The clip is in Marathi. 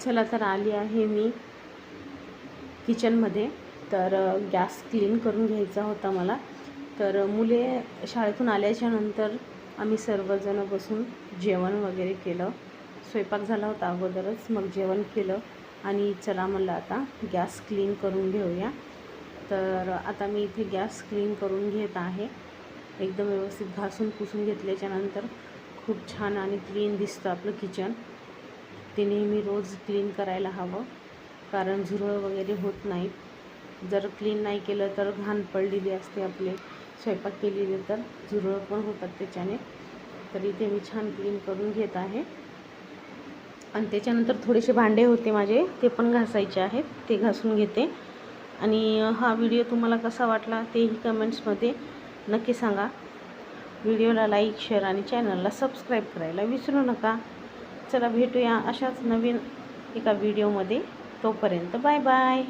चला तर आली आहे मी किचनमध्ये. तर गॅस क्लीन करून घ्यायचा होता मला. तर मुले शाळेतून आल्याच्या नंतर आम्ही सर्वजण बसून जेवण वगैरे केलं. स्वयंपाक झाला होता अगोदरच, मग जेवण केलं आणि चला म्हणलं आता गॅस क्लीन करून घेऊया. तर आता मी इथे गॅस क्लीन करून घेत आहे. एकदम व्यवस्थित घासून पुसून घेतल्याच्यानंतर खूप छान आणि क्लीन दिसतं आपलं किचन. ते नेहमी रोज क्लीन करायला हवं, कारण झुरळ वगैरे होत नाहीत. जर क्लीन नाही केलं तर घाण पडलेली असते, आपले स्वयंपाक केलेले तर झुरळ पण होतात त्याच्याने. तर इथे मी छान क्लीन करून घेत आहे. आणि त्याच्यानंतर थोडेसे भांडे होते माझे, ते पण घासायचे आहेत, ते घासून घेते. आणि हा व्हिडिओ तुम्हाला कसा वाटला तेही कमेंट्समध्ये नक्की सांगा. व्हिडिओला लाईक, शेअर आणि चॅनलला सबस्क्राईब करायला विसरू नका. चला भेटूया अशाच नवीन एका व्हिडिओमध्ये. तोपर्यंत बाय बाय.